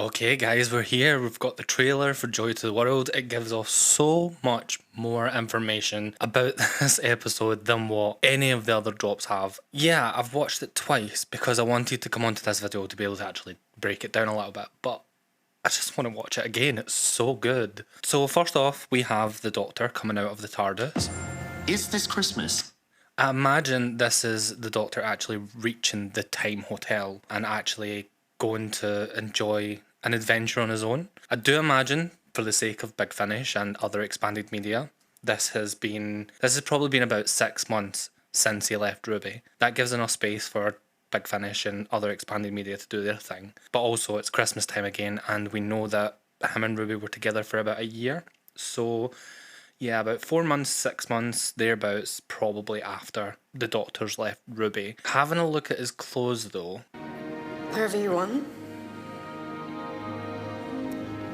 Okay guys, we're here. We've got the trailer for Joy to the World. It gives us so much more information about this episode than what any of the other drops have. Yeah, I've watched it twice because I wanted to come onto this video to be able to actually break it down a little bit, but I just want to watch it again. It's so good. So first off, we have the Doctor coming out of the Tardis. Is this Christmas? I imagine this is the Doctor actually reaching the Time Hotel and actually going to enjoy an adventure on his own. I do imagine, for the sake of Big Finish and other expanded media, this has probably been about 6 months since he left Ruby. That gives enough space for Big Finish and other expanded media to do their thing. But also it's Christmas time again, and we know that him and Ruby were together for about a year. So yeah, about 4 months, 6 months, thereabouts, probably after the Doctor's left Ruby. Having a look at his clothes though. Wherever you want.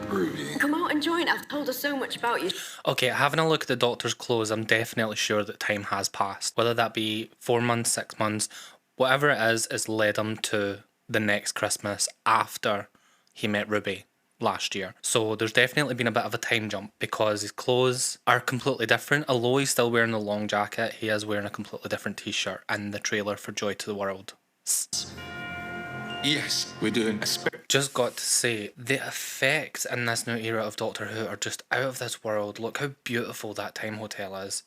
Ruby. Come out and join. I've told her so much about you. Okay, having a look at the Doctor's clothes, I'm definitely sure that time has passed. Whether that be 4 months, 6 months, whatever it is led him to the next Christmas after he met Ruby last year. So there's definitely been a bit of a time jump because his clothes are completely different. Although he's still wearing the long jacket, he is wearing a completely different t-shirt in the trailer for Joy to the World. Yes, we're doing a Just got to say, the effects in this new era of Doctor Who are just out of this world. Look how beautiful that time hotel is.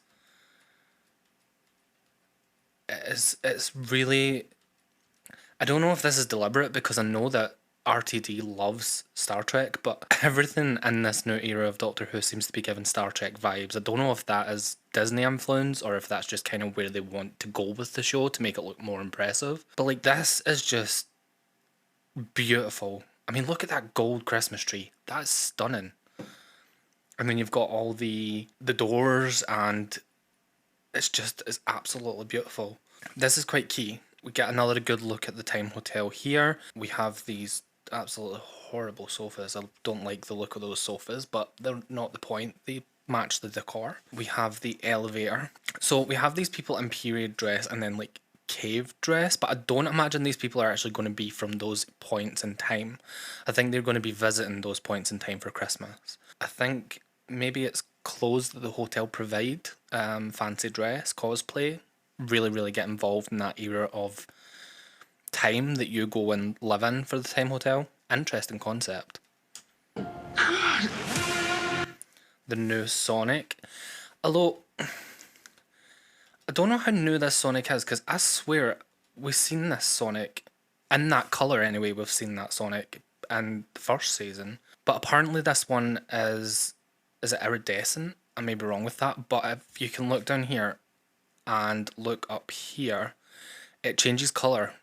It's really... I don't know if this is deliberate because I know that RTD loves Star Trek, but everything in this new era of Doctor Who seems to be giving Star Trek vibes. I don't know if that is Disney influence or if that's just kind of where they want to go with the show to make it look more impressive. But like, this is just beautiful. I mean, look at that gold Christmas tree. That's stunning. And then you've got all the doors, and it's absolutely beautiful. This is quite key. We get another good look at the Time Hotel here. We have these absolutely horrible sofas. I don't like the look of those sofas, but they're not the point. They match the decor. We have the elevator. So we have these people in period dress and then like cave dress, but I don't imagine these people are actually going to be from those points in time. I think they're going to be visiting those points in time for Christmas. I think maybe it's clothes that the hotel provide, fancy dress, cosplay, really get involved in that era of time that you go and live in for the Time Hotel. Interesting concept. The new Sonic. Although I don't know how new this Sonic is, because I swear we've seen this Sonic in that colour anyway. We've seen that Sonic in the first season, but apparently this one is it iridescent? I may be wrong with that, but if you can look down here and look up here, it changes colour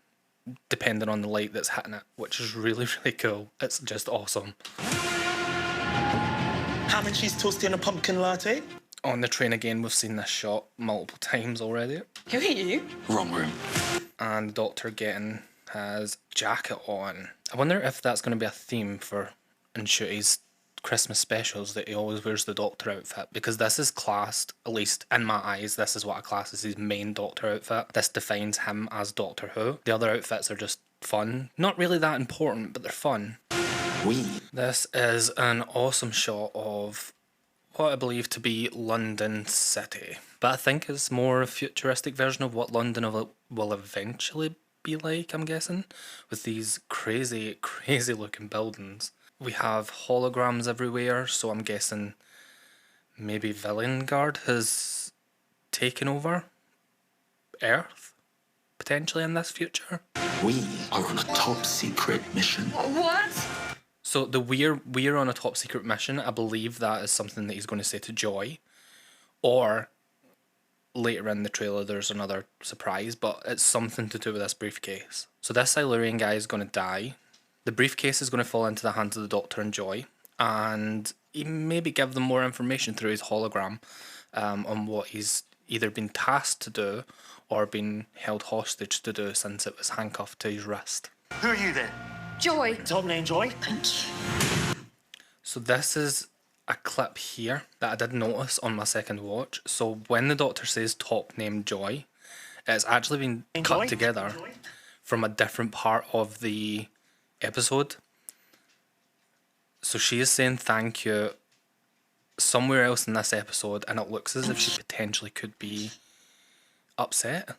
depending on the light that's hitting it, which is really cool. It's just awesome. Ham and cheese toasty and a pumpkin latte. On the train again, we've seen this shot multiple times already. Who are you? Wrong room. And the Doctor getting his jacket on. I wonder if that's going to be a theme for Nshute's Christmas specials, that he always wears the Doctor outfit, because this is classed, at least in my eyes, this is what I class as his main Doctor outfit. This defines him as Doctor Who. The other outfits are just fun. Not really that important, but they're fun. This is an awesome shot of what I believe to be London City, but I think it's more a futuristic version of what London will eventually be like, I'm guessing, with these crazy looking buildings. We have holograms everywhere, so I'm guessing maybe Villengard has taken over Earth, potentially in this future. We are on a top secret mission. What? So the we're on a top secret mission, I believe that is something that he's going to say to Joy, or later in the trailer there's another surprise, but it's something to do with this briefcase. So this Silurian guy is going to die. The briefcase is going to fall into the hands of the Doctor and Joy, and he maybe give them more information through his hologram on what he's either been tasked to do or been held hostage to do since it was handcuffed to his wrist. Who are you then? Joy. Top name Joy. Thank you. So this is a clip here that I did notice on my second watch. So when the Doctor says top name Joy, it's actually been cut together from a different part of the episode. So she is saying thank you somewhere else in this episode, and it looks as if she potentially could be upset.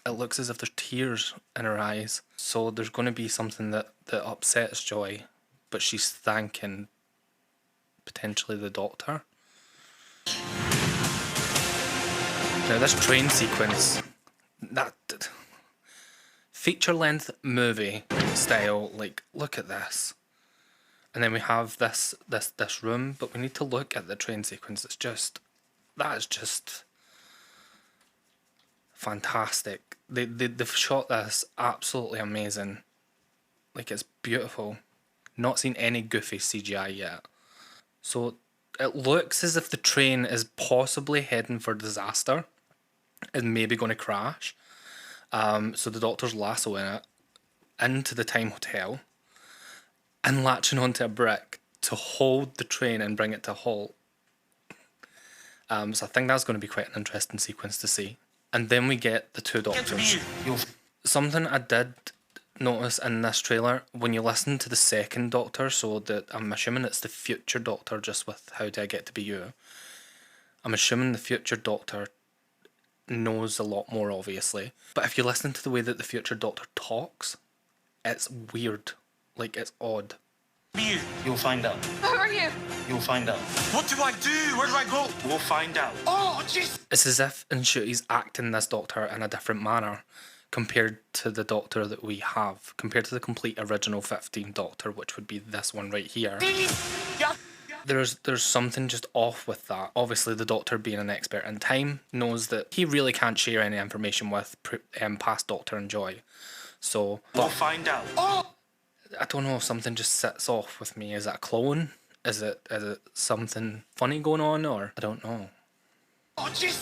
It looks as if there's tears in her eyes. So there's going to be something that upsets Joy, but she's thanking potentially the Doctor. Now this train sequence, that feature-length movie style, like, look at this. And then we have this room, but we need to look at the train sequence. That is just fantastic. They've shot this absolutely amazing. Like, it's beautiful. Not seen any goofy CGI yet. So it looks as if the train is possibly heading for disaster and maybe going to crash. So the Doctor's lassoing it into the time hotel and latching onto a brick to hold the train and bring it to a halt. So I think that's going to be quite an interesting sequence to see. And then we get the two Doctors. Something I did notice in this trailer, when you listen to the second Doctor, so that I'm assuming it's the future Doctor, just with How Do I Get to Be You. I'm assuming the future Doctor knows a lot more, obviously. But if you listen to the way that the future Doctor talks, it's weird. Like, it's odd. You'll find out. Who are you? You'll find out. What do I do? Where do I go? We'll find out. Oh, jeez. It's as if he's acting this Doctor in a different manner compared to the Doctor that we have, compared to the complete original 15 Doctor, which would be this one right here. There's something just off with that. Obviously, the Doctor, being an expert in time, knows that he really can't share any information with past Doctor and Joy. So, We'll find out. Oh! I don't know if something just sits off with me. Is that a clone? Is it something funny going on, or I don't know. Oh, jeez.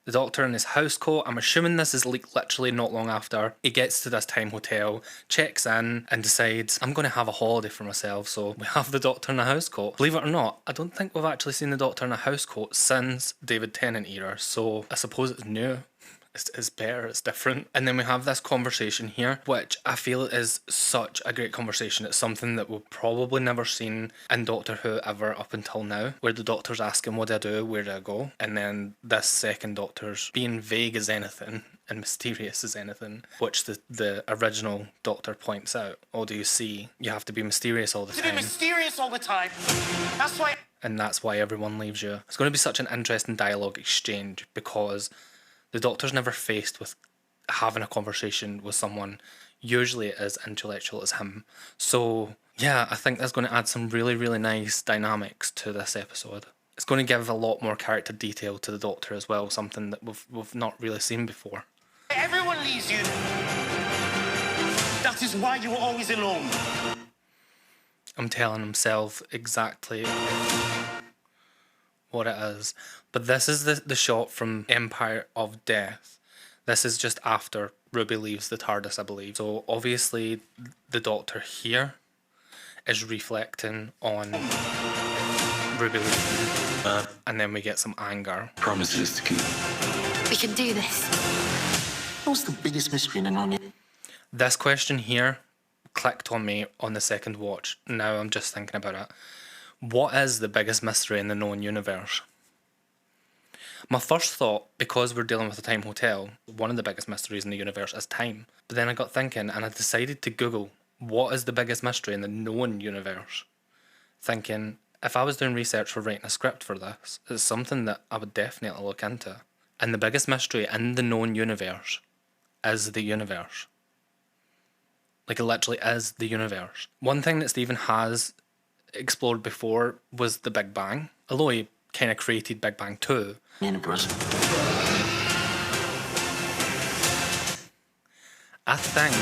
The Doctor in his house coat. I'm assuming this is like literally not long after he gets to this time hotel, checks in and decides, I'm going to have a holiday for myself. So we have the Doctor in a house coat. Believe it or not, I don't think we've actually seen the Doctor in a house coat since David Tennant era. So I suppose it's new. It's better, it's different. And then we have this conversation here, which I feel is such a great conversation. It's something that we've probably never seen in Doctor Who ever up until now, where the Doctor's asking, what do I do, where do I go? And then this second Doctor's being vague as anything and mysterious as anything, which the original Doctor points out. Oh, do you see? You have to be mysterious all the time. To be mysterious all the time. That's why. And that's why everyone leaves you. It's going to be such an interesting dialogue exchange, because the Doctor's never faced with having a conversation with someone usually as intellectual as him. So yeah, I think that's going to add some really, really nice dynamics to this episode. It's going to give a lot more character detail to the Doctor as well, something that we've not really seen before. Everyone leaves you. That is why you were always alone. I'm telling himself exactly what it is. But this is the shot from Empire of Death. This is just after Ruby leaves the TARDIS, I believe. So obviously the Doctor here is reflecting on Ruby leaving. And then we get some anger. Promises to keep. We can do this. What's the biggest mystery in the non? This question here clicked on me on the second watch. Now I'm just thinking about it. What is the biggest mystery in the known universe? My first thought, because we're dealing with a time hotel, one of the biggest mysteries in the universe is time. But then I got thinking and I decided to Google, what is the biggest mystery in the known universe? Thinking, if I was doing research for writing a script for this, it's something that I would definitely look into. And the biggest mystery in the known universe is the universe. Like, it literally is the universe. One thing that Stephen has explored before was the Big Bang. Although he kind of created Big Bang 2. I think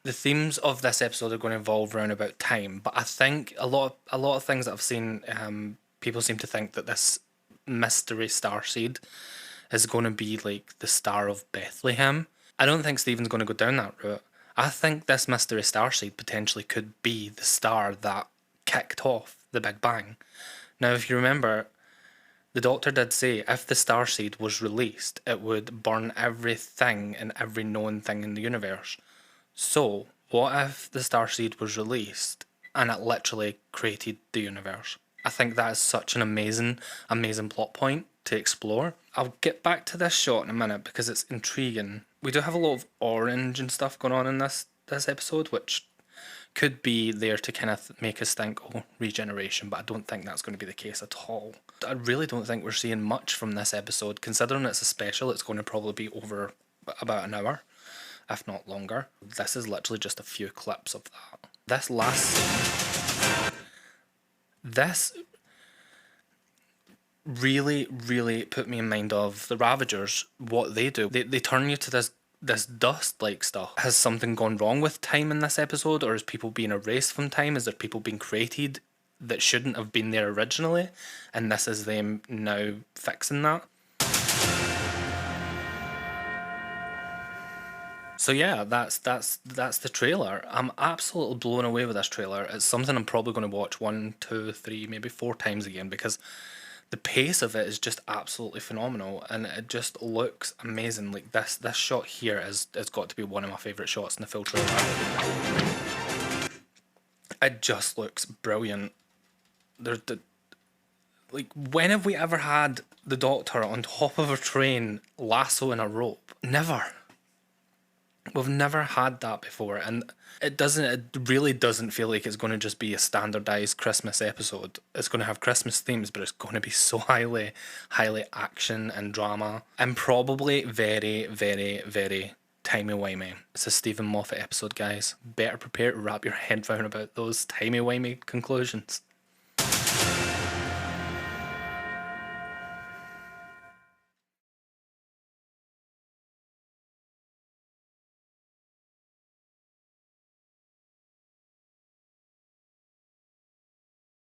the themes of this episode are going to evolve around about time, but I think a lot of things that I've seen, people seem to think that this mystery starseed is going to be like the Star of Bethlehem. I don't think Stephen's going to go down that route. I think this mystery starseed potentially could be the star that kicked off the Big Bang. Now, if you remember, the Doctor did say if the starseed was released, it would burn everything and every known thing in the universe. So, what if the starseed was released and it literally created the universe. I think that is such an amazing plot point to explore. I'll get back to this shot in a minute because it's intriguing. We do have a lot of orange and stuff going on in this episode, which could be there to kind of make us think, oh, regeneration, but I don't think that's going to be the case at all. I really don't think we're seeing much from this episode. Considering it's a special, it's going to probably be over about an hour, if not longer. This is literally just a few clips of that. This last scene, this really, really put me in mind of the Ravagers, what they do. They turn you to this dust-like stuff. Has something gone wrong with time in this episode, or is people being erased from time? Is there people being created that shouldn't have been there originally, and this is them now fixing that? So yeah, that's the trailer. I'm absolutely blown away with this trailer. It's something I'm probably going to watch 1, 2, 3, maybe 4 times again, because the pace of it is just absolutely phenomenal, and it just looks amazing. Like this shot here has got to be one of my favourite shots in the full trailer. It just looks brilliant. Like, when have we ever had the Doctor on top of a train lassoing a rope? Never. We've never had that before, and it really doesn't feel like it's going to just be a standardized Christmas episode. It's going to have Christmas themes, but it's going to be so highly action and drama, and probably very, very, very timey-wimey. It's a Stephen Moffat episode, guys. Better prepare to wrap your head around about those timey-wimey conclusions.